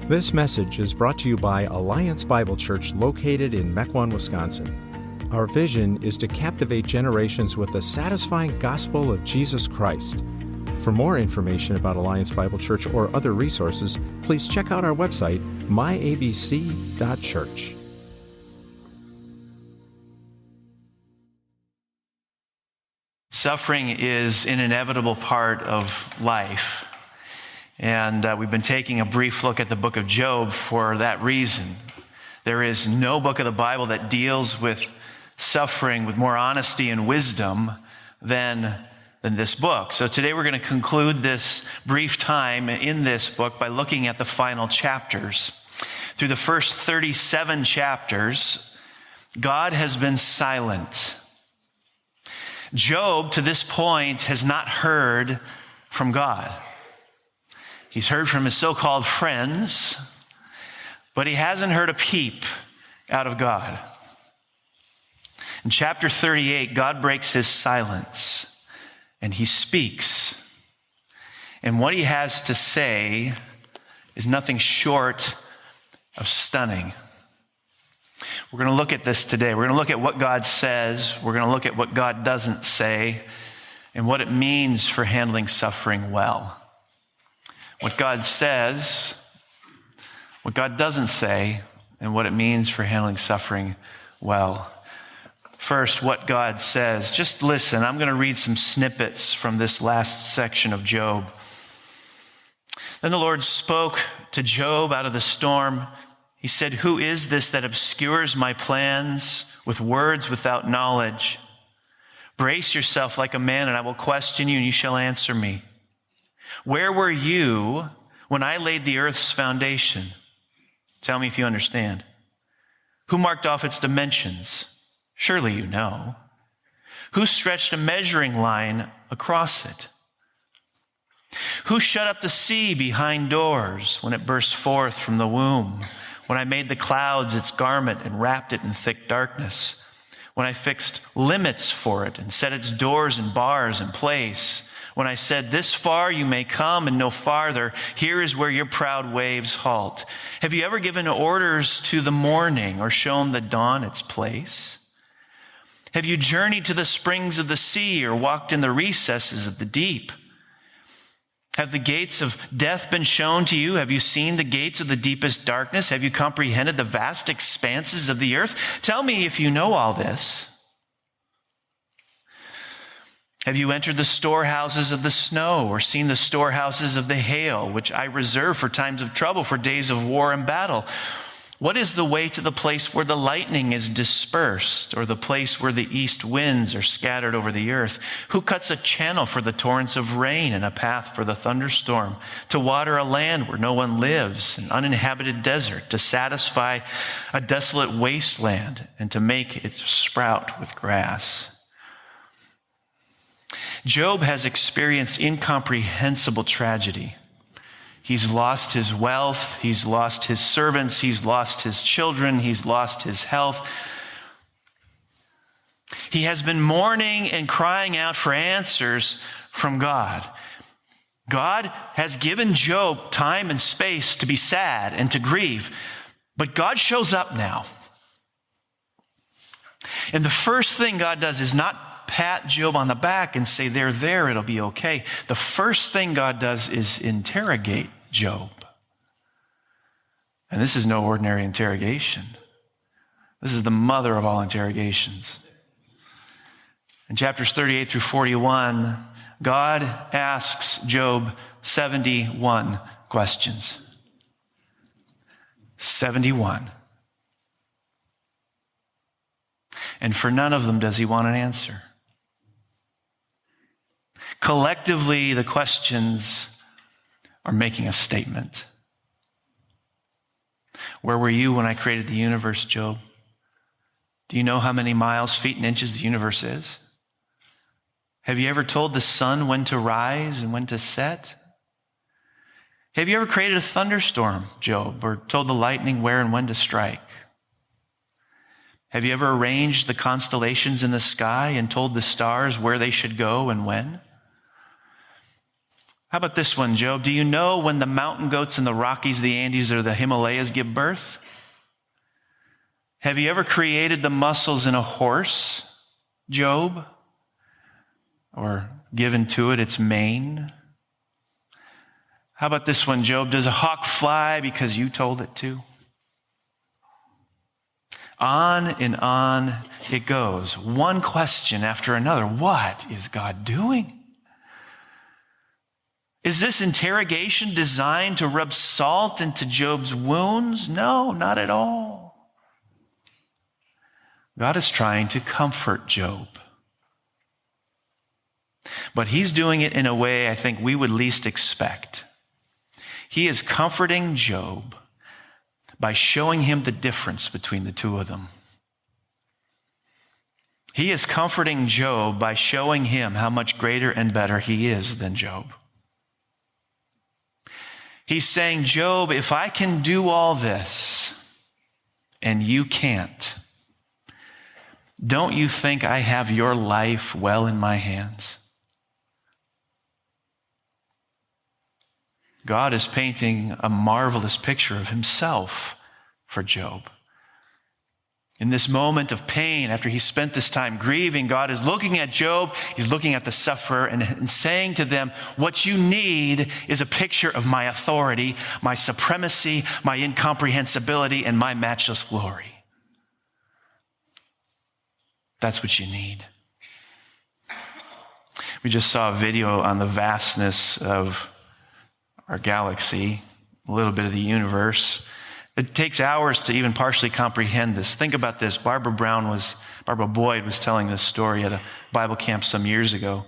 This message is brought to you by Alliance Bible Church located in Mequon, Wisconsin. Our vision is to captivate generations with the satisfying gospel of Jesus Christ. For more information about Alliance Bible Church or other resources, please check out our website, myabc.church. Suffering is an inevitable part of life. And we've been taking a brief look at the book of Job for that reason. There is no book of the Bible that deals with suffering with more honesty and wisdom than this book. So today we're going to conclude this brief time in this book by looking at the final chapters. Through the first 37 chapters, God has been silent. Job, to this point, has not heard from God. He's heard from his so-called friends, but he hasn't heard a peep out of God. In chapter 38, God breaks his silence, and he speaks. And what he has to say is nothing short of stunning. We're going to look at this today. We're going to look at what God says. We're going to look at what God doesn't say and what it means for handling suffering well. What God says, what God doesn't say, and what it means for handling suffering well. First, what God says. Just listen. I'm going to read some snippets from this last section of Job. Then the Lord spoke to Job out of the storm. He said, "Who is this that obscures my plans with words without knowledge? Brace yourself like a man, and I will question you, and you shall answer me. Where were you when I laid the earth's foundation? Tell me if you understand. Who marked off its dimensions? Surely you know. Who stretched a measuring line across it? Who shut up the sea behind doors when it burst forth from the womb? When I made the clouds its garment and wrapped it in thick darkness? When I fixed limits for it and set its doors and bars in place? When I said, this far you may come and no farther, here is where your proud waves halt. Have you ever given orders to the morning or shown the dawn its place? Have you journeyed to the springs of the sea or walked in the recesses of the deep? Have the gates of death been shown to you? Have you seen the gates of the deepest darkness? Have you comprehended the vast expanses of the earth? Tell me if you know all this. Have you entered the storehouses of the snow or seen the storehouses of the hail, which I reserve for times of trouble, for days of war and battle? What is the way to the place where the lightning is dispersed, or the place where the east winds are scattered over the earth? Who cuts a channel for the torrents of rain and a path for the thunderstorm, to water a land where no one lives, an uninhabited desert, to satisfy a desolate wasteland, and to make it sprout with grass? Job has experienced incomprehensible tragedy. He's lost his wealth, he's lost his servants, he's lost his children, he's lost his health. He has been mourning and crying out for answers from God. God has given Job time and space to be sad and to grieve, but God shows up now. And the first thing God does is not pat Job on the back and say, there, it'll be okay. The first thing God does is interrogate Job. And this is no ordinary interrogation. This is the mother of all interrogations. In chapters 38 through 41, God asks Job 71 questions. 71. And for none of them does he want an answer. Collectively, the questions are making a statement. Where were you when I created the universe, Job? Do you know how many miles, feet, and inches the universe is? Have you ever told the sun when to rise and when to set? Have you ever created a thunderstorm, Job, or told the lightning where and when to strike? Have you ever arranged the constellations in the sky and told the stars where they should go and when? How about this one, Job? Do you know when the mountain goats and the Rockies, the Andes, or the Himalayas give birth? Have you ever created the muscles in a horse, Job? Or given to it its mane? How about this one, Job? Does a hawk fly because you told it to? On and on it goes. One question after another. What is God doing? Is this interrogation designed to rub salt into Job's wounds? No, not at all. God is trying to comfort Job. But he's doing it in a way I think we would least expect. He is comforting Job by showing him the difference between the two of them. He is comforting Job by showing him how much greater and better he is than Job. He's saying, Job, if I can do all this and you can't, don't you think I have your life well in my hands? God is painting a marvelous picture of himself for Job. In this moment of pain, after he spent this time grieving, God is looking at Job, he's looking at the sufferer and saying to them, what you need is a picture of my authority, my supremacy, my incomprehensibility, and my matchless glory. That's what you need. We just saw a video on the vastness of our galaxy, a little bit of the universe. It takes hours to even partially comprehend this. Think about this. Barbara Boyd was telling this story at a Bible camp some years ago.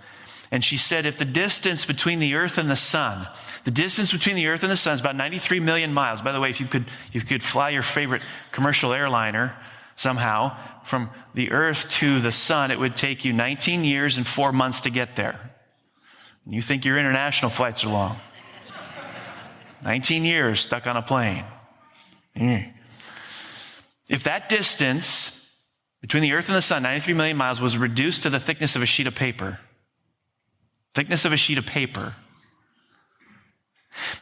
And she said, if the distance between the earth and the sun is about 93 million miles. By the way, if you could fly your favorite commercial airliner somehow from the earth to the sun, it would take you 19 years and 4 months to get there. And you think your international flights are long. 19 years stuck on a plane. If that distance between the earth and the sun, 93 million miles, was reduced to the thickness of a sheet of paper,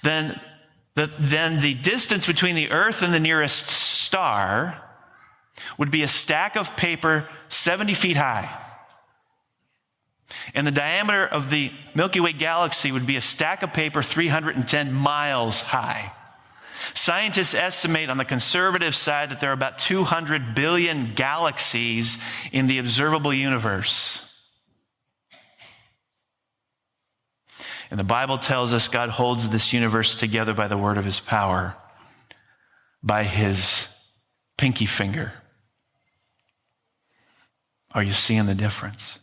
then the distance between the earth and the nearest star would be a stack of paper 70 feet high. And the diameter of the Milky Way galaxy would be a stack of paper 310 miles high. Scientists estimate on the conservative side that there are about 200 billion galaxies in the observable universe. And the Bible tells us God holds this universe together by the word of his power, by his pinky finger. Are you seeing the difference?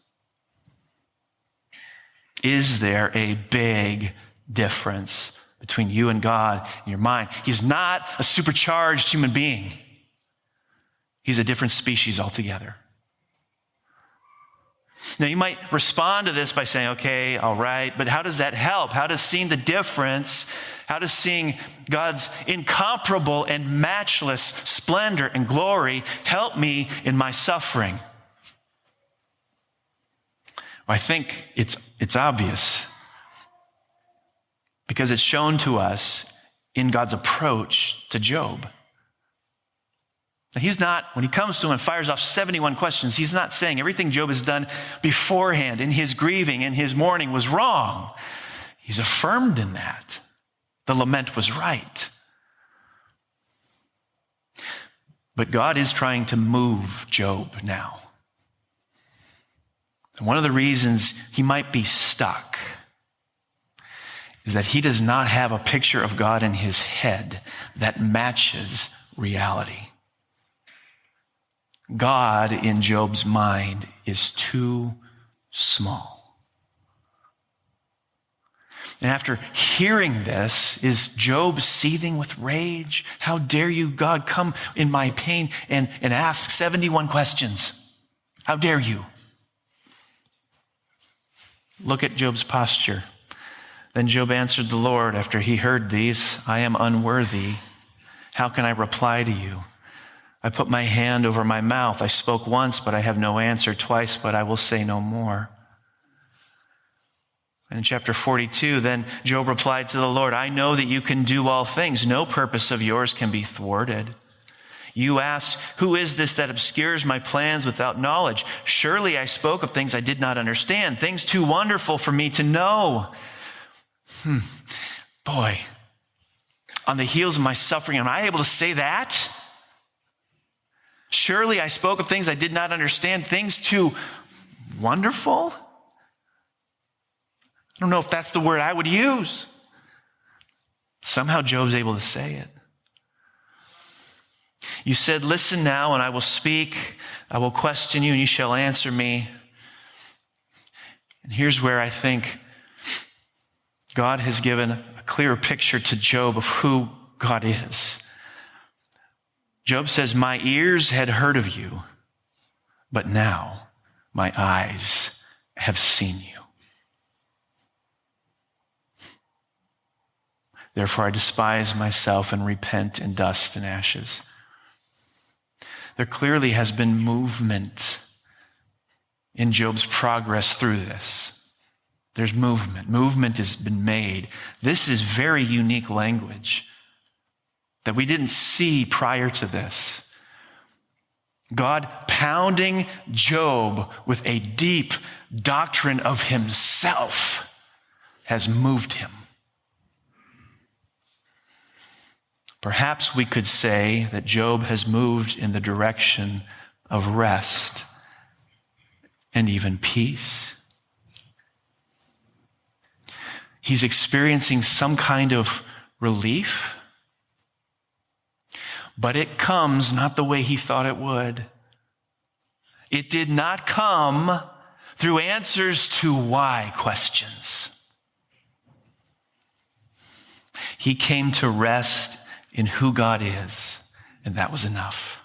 Is there a big difference between you and God in your mind? He's not a supercharged human being. He's a different species altogether. Now, you might respond to this by saying, okay, all right, but how does that help? How does seeing the difference, how does seeing God's incomparable and matchless splendor and glory help me in my suffering? I think it's obvious because it's shown to us in God's approach to Job. Now, he's not, when he comes to him and fires off 71 questions, he's not saying everything Job has done beforehand in his grieving, in his mourning was wrong. He's affirmed in that. The lament was right. But God is trying to move Job now. And one of the reasons he might be stuck is that he does not have a picture of God in his head that matches reality. God in Job's mind is too small. And after hearing this, is Job seething with rage? How dare you, God, come in my pain and ask 71 questions? How dare you? Look at Job's posture. Then Job answered the Lord after he heard these, I am unworthy. How can I reply to you? I put my hand over my mouth. I spoke once, but I have no answer. Twice, but I will say no more. And in chapter 42, then Job replied to the Lord, I know that you can do all things. No purpose of yours can be thwarted. You ask, who is this that obscures my plans without knowledge? Surely I spoke of things I did not understand, things too wonderful for me to know. Boy, on the heels of my suffering, am I able to say that? Surely I spoke of things I did not understand, things too wonderful? I don't know if that's the word I would use. Somehow Job's able to say it. You said, listen now, and I will speak. I will question you, and you shall answer me. And here's where I think God has given a clearer picture to Job of who God is. Job says, my ears had heard of you, but now my eyes have seen you. Therefore I despise myself and repent in dust and ashes. There clearly has been movement in Job's progress through this. There's movement. Movement has been made. This is very unique language that we didn't see prior to this. God pounding Job with a deep doctrine of himself has moved him. Perhaps we could say that Job has moved in the direction of rest and even peace. He's experiencing some kind of relief, but it comes not the way he thought it would. It did not come through answers to why questions. He came to rest in who God is, and that was enough.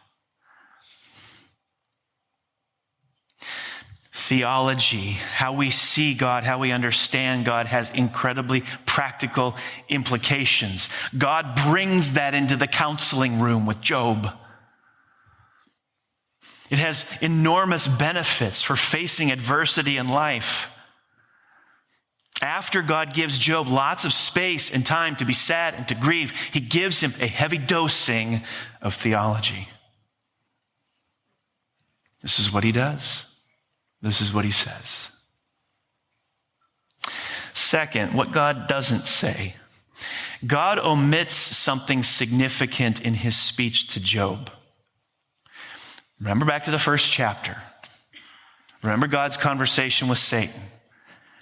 Theology, how we see God, how we understand God, has incredibly practical implications. God brings that into the counseling room with Job. It has enormous benefits for facing adversity in life. After God gives Job lots of space and time to be sad and to grieve, he gives him a heavy dosing of theology. This is what he does. This is what he says. Second, what God doesn't say. God omits something significant in his speech to Job. Remember back to the first chapter. Remember God's conversation with Satan.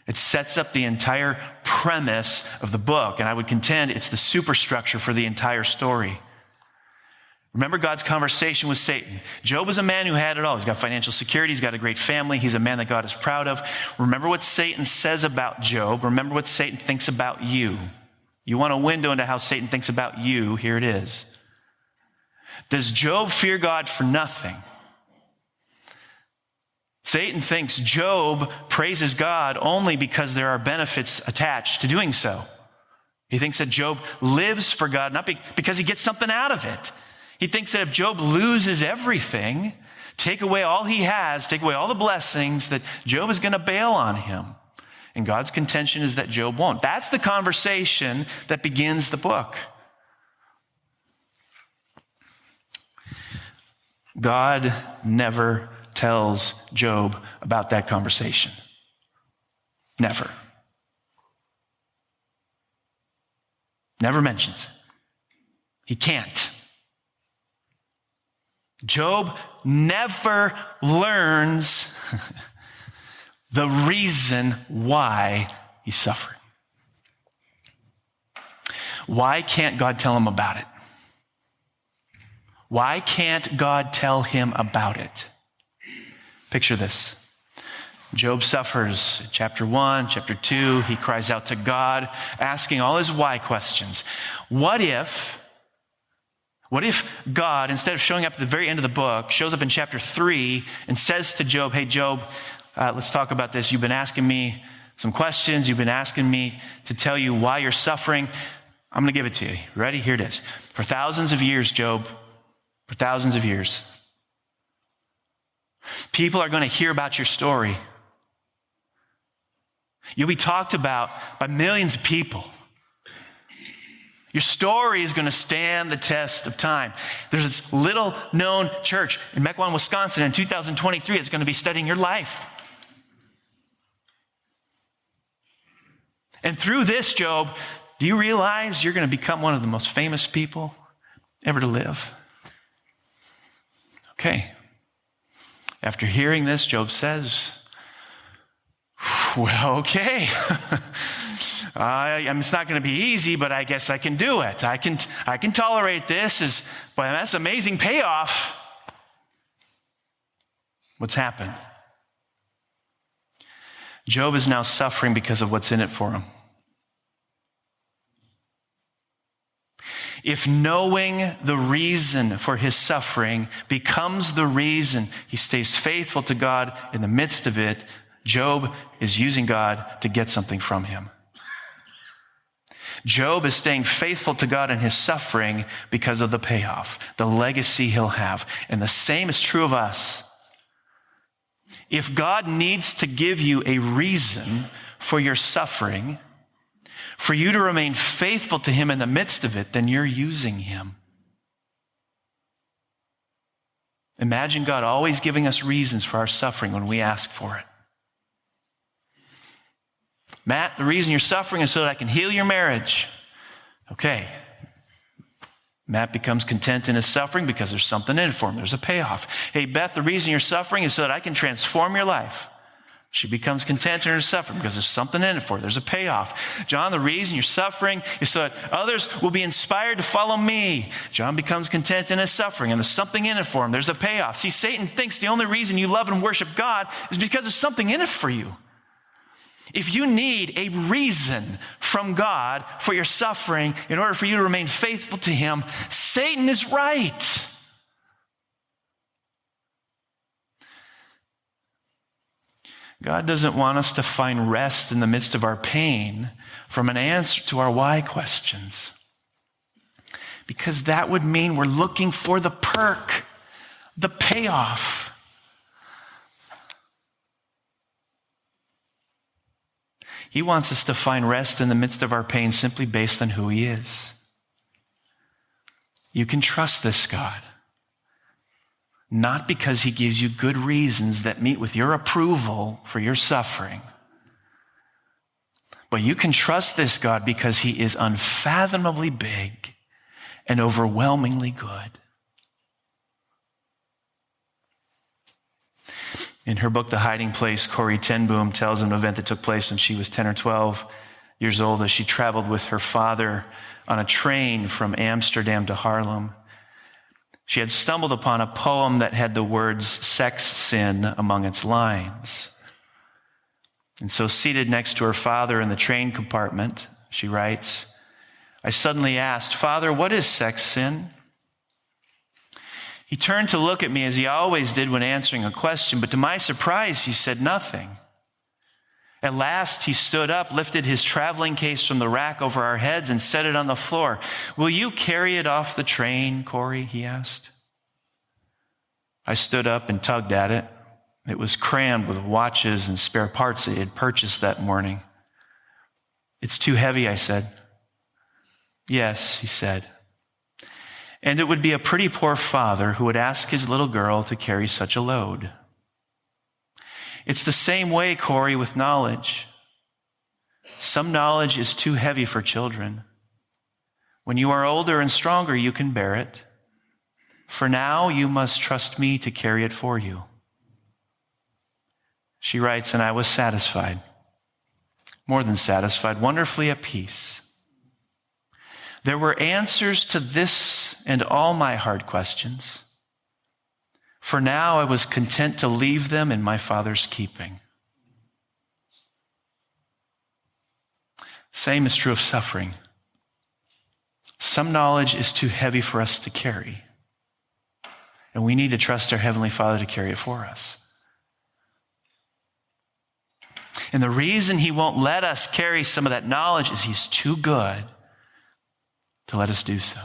It sets up the entire premise of the book, and I would contend it's the superstructure for the entire story. Remember God's conversation with Satan. Job is a man who had it all. He's got financial security. He's got a great family. He's a man that God is proud of. Remember what Satan says about Job. Remember what Satan thinks about you. You want a window into how Satan thinks about you? Here it is. Does Job fear God for nothing? Satan thinks Job praises God only because there are benefits attached to doing so. He thinks that Job lives for God, not because he gets something out of it. He thinks that if Job loses everything, take away all he has, take away all the blessings, that Job is going to bail on him. And God's contention is that Job won't. That's the conversation that begins the book. God never tells Job about that conversation. Never. Never mentions it. He can't. Job never learns the reason why he suffered. Why can't God tell him about it? Why can't God tell him about it? Picture this. Job suffers. Chapter 1, chapter 2, he cries out to God, asking all his why questions. What if God, instead of showing up at the very end of the book, shows up in chapter 3 and says to Job, hey, Job, let's talk about this. You've been asking me some questions. You've been asking me to tell you why you're suffering. I'm going to give it to you. Ready? Here it is. For thousands of years, Job, for thousands of years, people are going to hear about your story. You'll be talked about by millions of people. Your story is going to stand the test of time. There's this little known church in Mequon, Wisconsin in 2023 that's going to be studying your life. And through this, Job, do you realize you're going to become one of the most famous people ever to live? Okay. After hearing this, Job says, well, okay. It's not going to be easy, but I guess I can do it. I can tolerate this. But that's amazing payoff. What's happened? Job is now suffering because of what's in it for him. If knowing the reason for his suffering becomes the reason he stays faithful to God in the midst of it, Job is using God to get something from him. Job is staying faithful to God in his suffering because of the payoff, the legacy he'll have. And the same is true of us. If God needs to give you a reason for your suffering, for you to remain faithful to him in the midst of it, then you're using him. Imagine God always giving us reasons for our suffering when we ask for it. Matt, the reason you're suffering is so that I can heal your marriage. Okay. Matt becomes content in his suffering because there's something in it for him. There's a payoff. Hey, Beth, the reason you're suffering is so that I can transform your life. She becomes content in her suffering because there's something in it for her. There's a payoff. John, the reason you're suffering is so that others will be inspired to follow me. John becomes content in his suffering, and there's something in it for him. There's a payoff. See, Satan thinks the only reason you love and worship God is because there's something in it for you. If you need a reason from God for your suffering in order for you to remain faithful to him, Satan is right. God doesn't want us to find rest in the midst of our pain from an answer to our why questions, because that would mean we're looking for the perk, the payoff. He wants us to find rest in the midst of our pain simply based on who he is. You can trust this God, not because he gives you good reasons that meet with your approval for your suffering, but you can trust this God because he is unfathomably big and overwhelmingly good. In her book, The Hiding Place, Corrie ten Boom tells an event that took place when she was 10 or 12 years old as she traveled with her father on a train from Amsterdam to Haarlem. She had stumbled upon a poem that had the words sex sin among its lines. And so seated next to her father in the train compartment, she writes, I suddenly asked, Father, what is sex sin? He turned to look at me as he always did when answering a question, but to my surprise, he said nothing. At last, he stood up, lifted his traveling case from the rack over our heads and set it on the floor. Will you carry it off the train, Corey? He asked. I stood up and tugged at it. It was crammed with watches and spare parts that he had purchased that morning. It's too heavy, I said. Yes, he said. And it would be a pretty poor father who would ask his little girl to carry such a load. It's the same way, Corey, with knowledge. Some knowledge is too heavy for children. When you are older and stronger, you can bear it. For now, you must trust me to carry it for you. She writes, and I was satisfied, more than satisfied, wonderfully at peace. There were answers to this and all my hard questions. For now, I was content to leave them in my Father's keeping. Same is true of suffering. Some knowledge is too heavy for us to carry, and we need to trust our Heavenly Father to carry it for us. And the reason he won't let us carry some of that knowledge is he's too good to let us do so.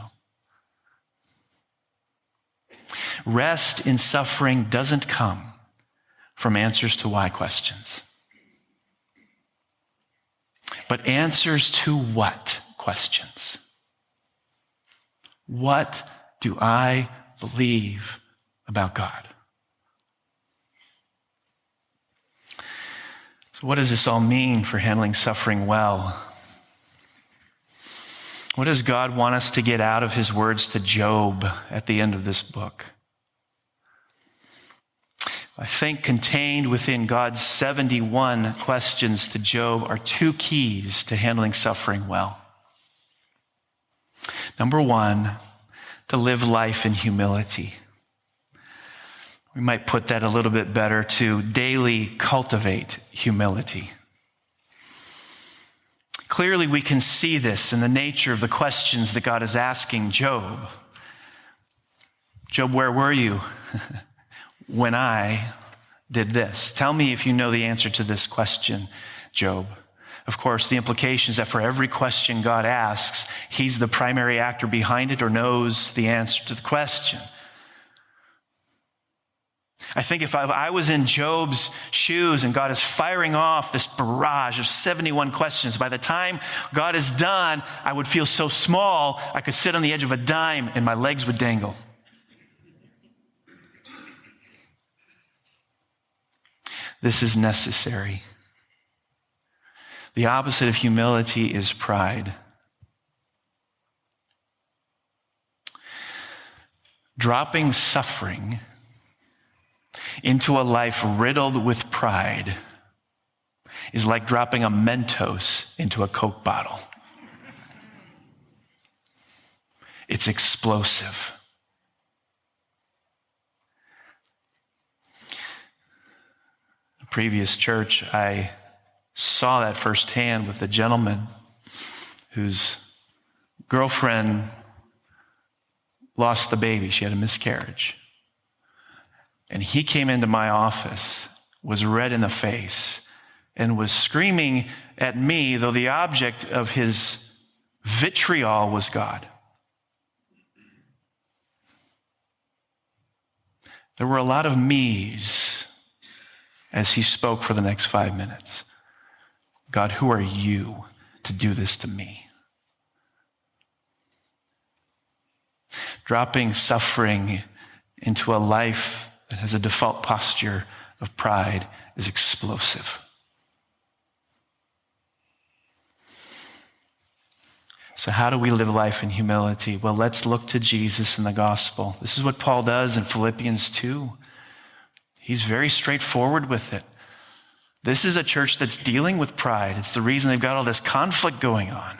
Rest in suffering doesn't come from answers to why questions. but answers to what questions? What do I believe about God? So what does this all mean for handling suffering well? What does God want us to get out of his words to Job at the end of this book? I think contained within God's 71 questions to Job are two keys to handling suffering well. Number one, to live life in humility. We might put that a little bit better, to daily cultivate humility. Clearly, we can see this in the nature of the questions that God is asking Job. Job, where were you when I did this? Tell me if you know the answer to this question, Job. Of course, the implication is that for every question God asks, he's the primary actor behind it or knows the answer to the question. I think if I was in Job's shoes and God is firing off this barrage of 71 questions, by the time God is done, I would feel so small, I could sit on the edge of a dime and my legs would dangle. This is necessary. The opposite of humility is pride. Dropping suffering into a life riddled with pride is like dropping a Mentos into a Coke bottle. It's explosive. The previous church, I saw that firsthand with a gentleman whose girlfriend lost the baby. She had a miscarriage. And he came into my office, was red in the face, and was screaming at me, though the object of his vitriol was God. There were a lot of me's as he spoke for the next 5 minutes. God, who are you to do this to me? Dropping suffering into a life that has a default posture of pride is explosive. So how do we live life in humility? Well, let's look to Jesus and the gospel. This is what Paul does in Philippians 2. He's very straightforward with it. This is a church that's dealing with pride. It's the reason they've got all this conflict going on.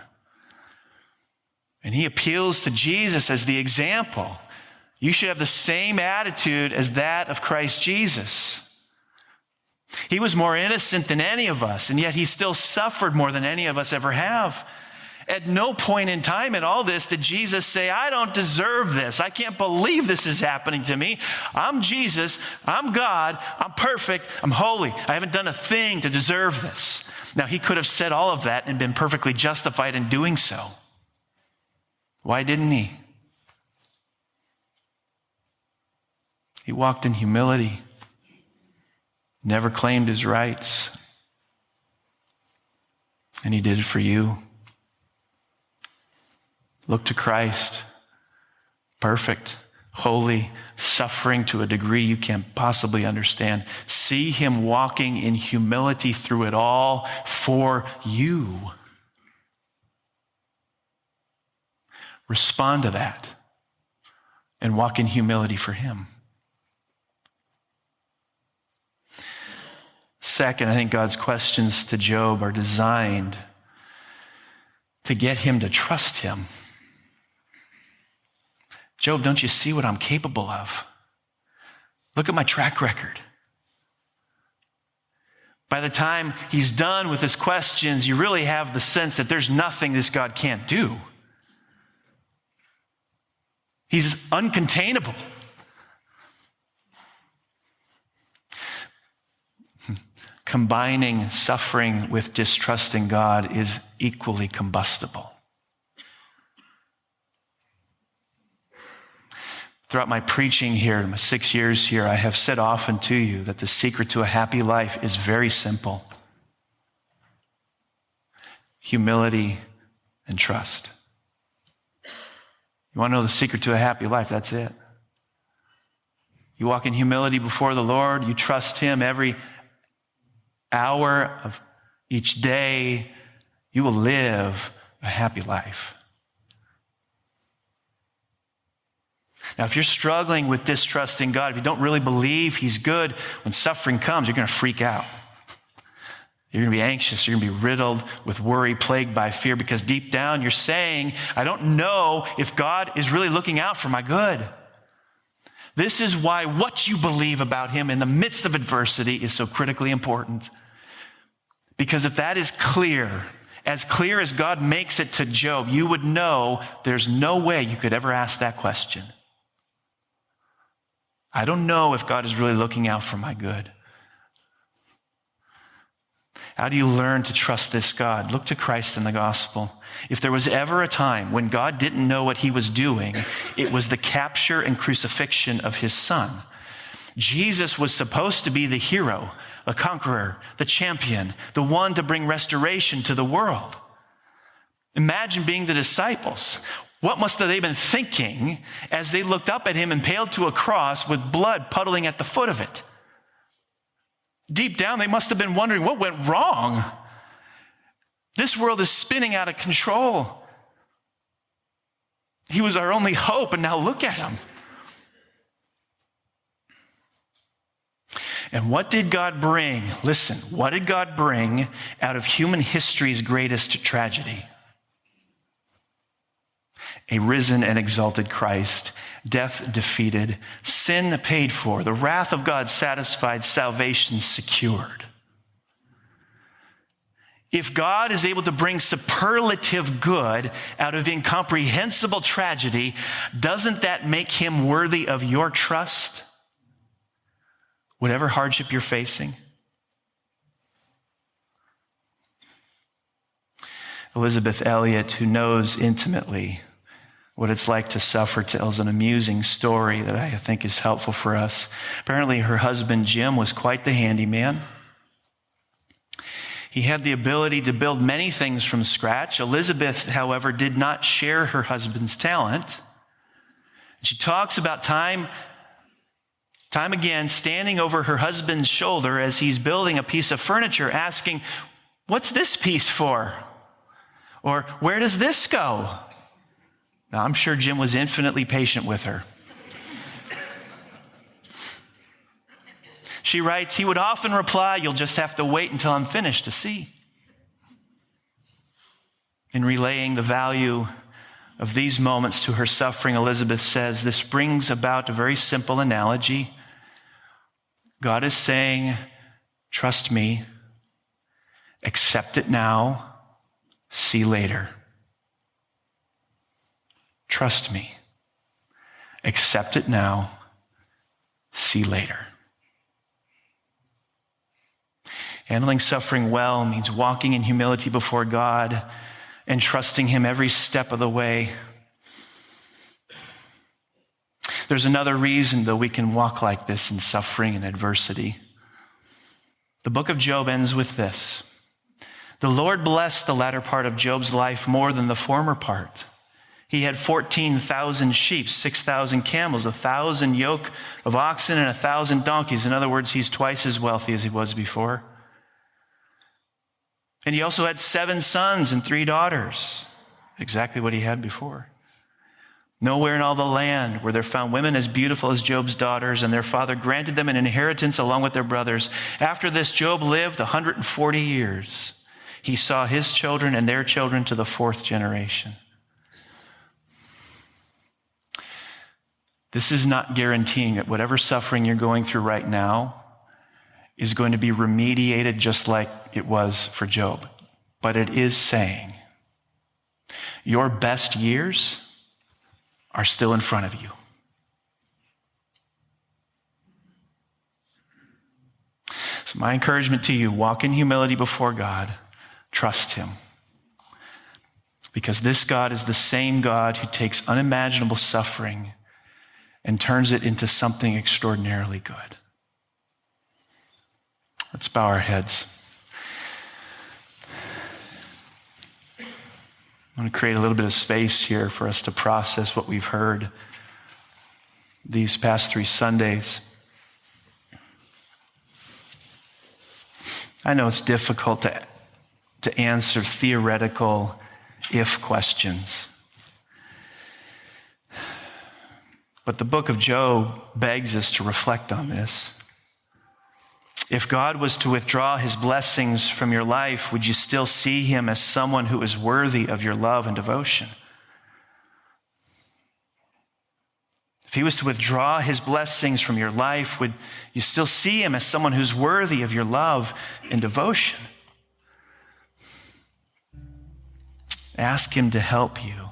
And he appeals to Jesus as the example. You should have the same attitude as that of Christ Jesus. He was more innocent than any of us, and yet he still suffered more than any of us ever have. At no point in time in all this did Jesus say, I don't deserve this. I can't believe this is happening to me. I'm Jesus. I'm God. I'm perfect. I'm holy. I haven't done a thing to deserve this. Now, he could have said all of that and been perfectly justified in doing so. Why didn't he? He walked in humility, never claimed his rights, and he did it for you. Look to Christ, perfect, holy, suffering to a degree you can't possibly understand. See him walking in humility through it all for you. Respond to that and walk in humility for him. Second, I think God's questions to Job are designed to get him to trust him. Job, don't you see what I'm capable of? Look at my track record. By the time he's done with his questions, you really have the sense that there's nothing this God can't do. He's uncontainable. Combining suffering with distrusting God is equally combustible. Throughout my preaching here, my 6 years here, I have said often to you that the secret to a happy life is very simple. humility, and trust. You want to know the secret to a happy life? That's it. You walk in humility before the Lord. You trust Him every hour of each day. You will live a happy life. Now, if you're struggling with distrusting God, if you don't really believe He's good, when suffering comes, you're going to freak out. You're going to be anxious. You're going to be riddled with worry, plagued by fear, because deep down you're saying, I don't know if God is really looking out for my good. This is why what you believe about Him in the midst of adversity is so critically important. Because if that is clear as God makes it to Job, you would know there's no way you could ever ask that question. I don't know if God is really looking out for my good. How do you learn to trust this God? Look to Christ in the gospel. If there was ever a time when God didn't know what He was doing, it was the capture and crucifixion of His Son. Jesus was supposed to be the hero, the conqueror, the champion, the one to bring restoration to the world. Imagine being the disciples. What must have they been thinking as they looked up at Him impaled to a cross with blood puddling at the foot of it? Deep down, they must have been wondering, what went wrong? This world is spinning out of control. He was our only hope, and now look at Him. And what did God bring? Listen, what did God bring out of human history's greatest tragedy? A risen and exalted Christ, death defeated, sin paid for, the wrath of God satisfied, salvation secured. If God is able to bring superlative good out of incomprehensible tragedy, doesn't that make Him worthy of your trust? Whatever hardship you're facing. Elizabeth Elliot, who knows intimately what it's like to suffer, tells an amusing story that I think is helpful for us. Apparently, her husband, Jim, was quite the handyman. He had the ability to build many things from scratch. Elizabeth, however, did not share her husband's talent. She talks about time again standing over her husband's shoulder as he's building a piece of furniture, asking, "What's this piece for?" Or, "Where does this go?" Now, I'm sure Jim was infinitely patient with her. She writes, he would often reply, "You'll just have to wait until I'm finished to see." In relaying the value of these moments to her suffering, Elizabeth says, this brings about a very simple analogy. God is saying, trust me, accept it now, see later. Trust me, accept it now, see later. Handling suffering well means walking in humility before God and trusting Him every step of the way. There's another reason, though, we can walk like this in suffering and adversity. The book of Job ends with this. The Lord blessed the latter part of Job's life more than the former part. He had 14,000 sheep, 6,000 camels, 1,000 yoke of oxen, and 1,000 donkeys. In other words, he's twice as wealthy as he was before. And he also had 7 sons and 3 daughters, exactly what he had before. Nowhere in all the land were there found women as beautiful as Job's daughters, and their father granted them an inheritance along with their brothers. After this, Job lived 140 years. He saw his children and their children to the 4th generation. This is not guaranteeing that whatever suffering you're going through right now is going to be remediated just like it was for Job. But it is saying your best years are still in front of you. So my encouragement to you, walk in humility before God. Trust Him. Because this God is the same God who takes unimaginable suffering and turns it into something extraordinarily good. Let's bow our heads. I want to create a little bit of space here for us to process what we've heard these past 3 Sundays. I know it's difficult to answer theoretical if questions. But the book of Job begs us to reflect on this. If God was to withdraw his blessings from your life, would you still see him as someone who is worthy of your love and devotion? If he was to withdraw his blessings from your life, would you still see him as someone who's worthy of your love and devotion? Ask him to help you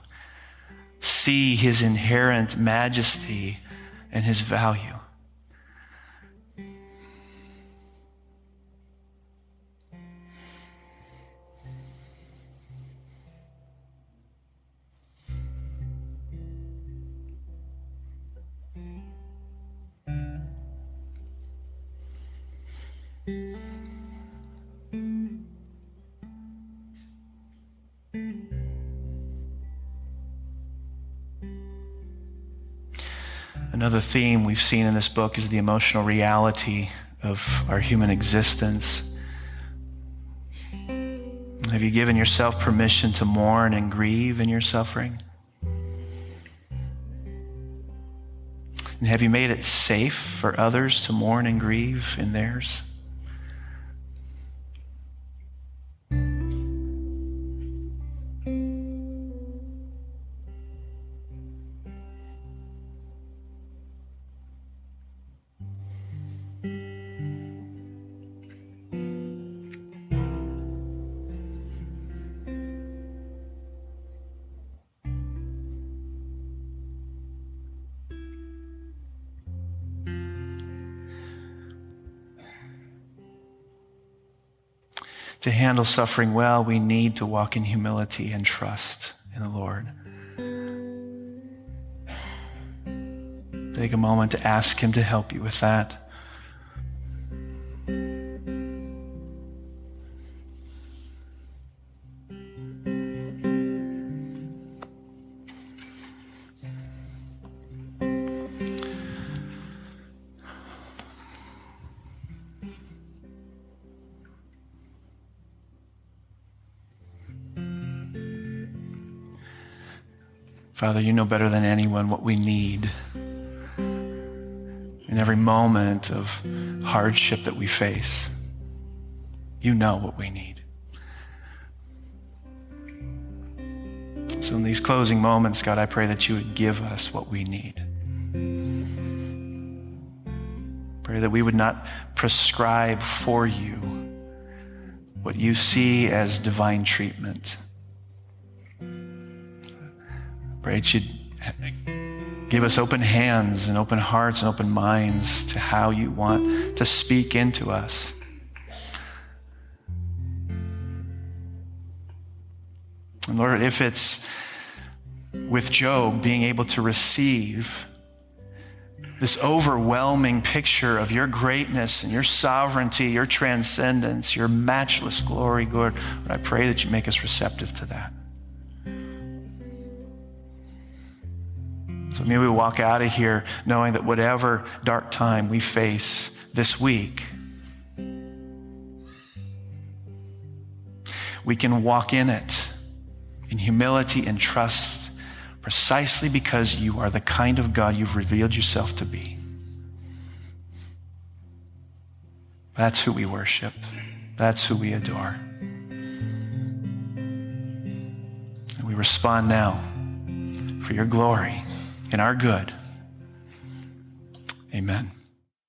see his inherent majesty and his value. Another theme we've seen in this book is the emotional reality of our human existence. Have you given yourself permission to mourn and grieve in your suffering? And have you made it safe for others to mourn and grieve in theirs? To handle suffering well, we need to walk in humility and trust in the Lord. Take a moment to ask him to help you with that. Father, you know better than anyone what we need in every moment of hardship that we face. You know what we need. So in these closing moments, God, I pray that you would give us what we need. Pray that we would not prescribe for you what you see as divine treatment. Pray that you'd give us open hands and open hearts and open minds to how you want to speak into us. And Lord, if it's with Job being able to receive this overwhelming picture of your greatness and your sovereignty, your transcendence, your matchless glory, Lord, I pray that you make us receptive to that. So may we walk out of here knowing that whatever dark time we face this week, we can walk in it in humility and trust precisely because you are the kind of God you've revealed yourself to be. That's who we worship. That's who we adore. And we respond now for your glory and our good. Amen.